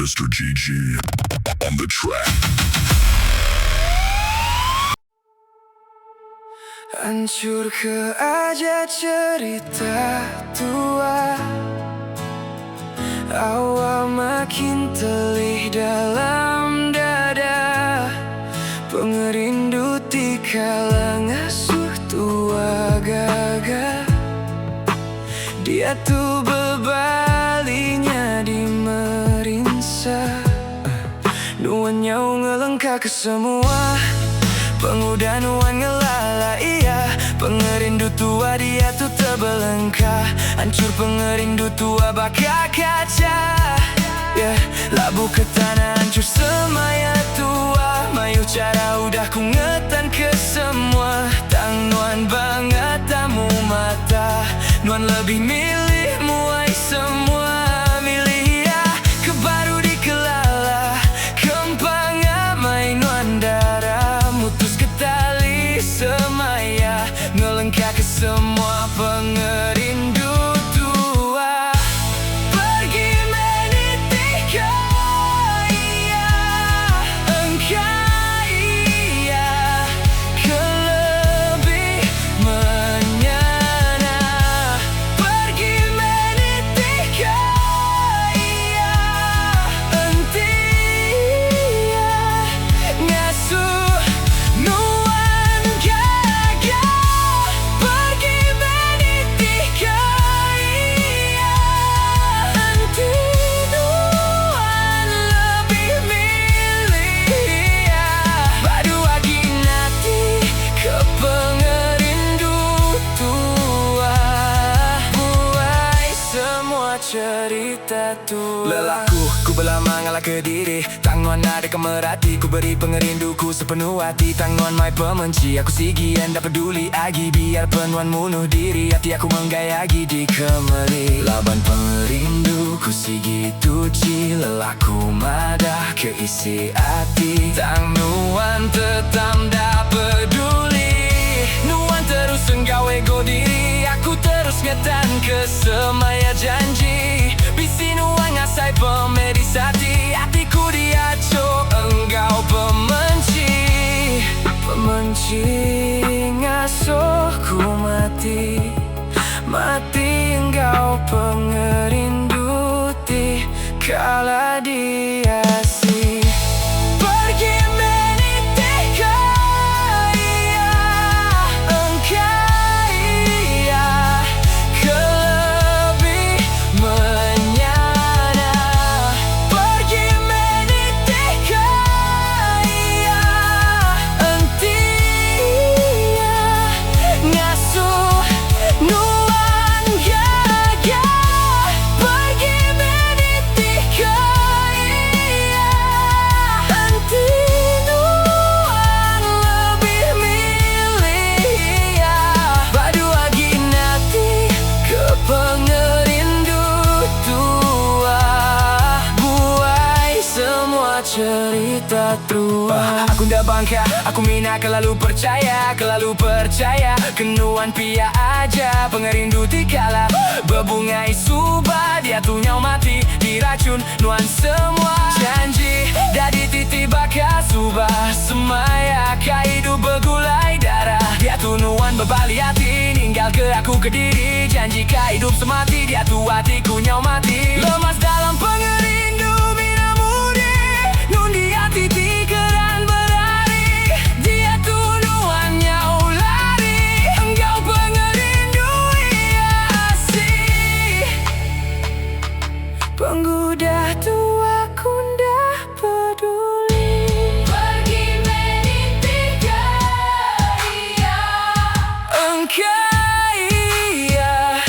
Mr. GG on the track. Hancur ke aja cerita tua, awal makin telih dalam dada. Pengerindu tikala ngasuh tua gagah. Dia tuh bebalinya di merinsa, nuan nyau ngelengkah ke semua. Pengudah nuan ngelala iya, pengerindu tua dia tuh terbelengkah. Hancur pengerindu tua baka kaca, labu ke tanah hancur semaya tua. Mayu cara udah ku ngetan ke semua. Tang nuan banget tamu mata, nuan lebih milih muai semua. Milih ya ke baru dikelala, kempang amai nuan darah. Mutus ke tali semaya, ngelengkah ke semua pengerindu tua. Pergi meniti kaya, engkau iya, kelebih menyana. Pergi meniti kaya, entia ngasuh nuan gagah. Pergi meniti kaya, enti nuan lebih milih ya. Badua ginati ke pengerindu tua, buai semua cerita tua. Lelaku, ku belama ngalah ke diri. Tangan ada kemerhati, ku beri pengerinduku sepenuh hati. Tangan mai pemenci, aku sigian tak peduli agi. Biar penuan munuh diri, hati aku menggayagi di kemeri. Laban pengerinduku sigi tuci, lelaku madah keisi hati. Tang nuan tetap tak peduli, nuan terus engkau ego diri. Aku terus ngetan ke semaya janji. Bisi nuan ngasai pemedisati, hatiku diaco engkau pemenci. Pemenci ngasuhku mati, mati engkau pengerindu ti kala diasi. Pergi meniti kaya, engkau iya, kelebih menyana. Pergi meniti kaya, entia ngasuh nuan gagah. Pergi meniti kaya, enti nuan lebih milih ya. Badua ginati ke pengerindu tua, buai semua cerita tua. Aku ndak bangka, aku mina kelalu percaya, kelalu percaya. Kenuan pia aja pengerindu tikala bebungai subah. Dia tuh nyau mati diracun nuan semua janji. Dari titi baka subah semaya kaidu begulai darah. Dia tuh nuan bebali hati, ninggal ke aku ke diri. Janji hidup semati, dia tuh hatiku nyau mati. Lemas dalam pengerindu mina mudi, nun di hati tikeran berhari. Dia tuh nuan nyau lari, engkau pengerindu iya asih. Penggudah tua ku ndak peduli. Pergi meniti kaya, engkau iya,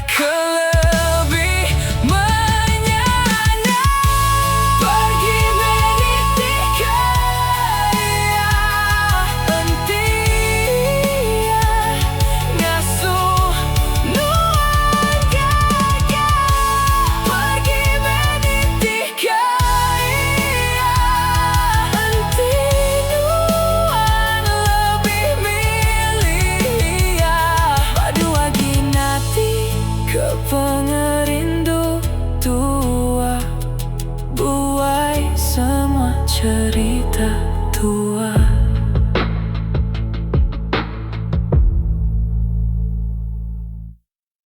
kelebih menyana. semua cerita.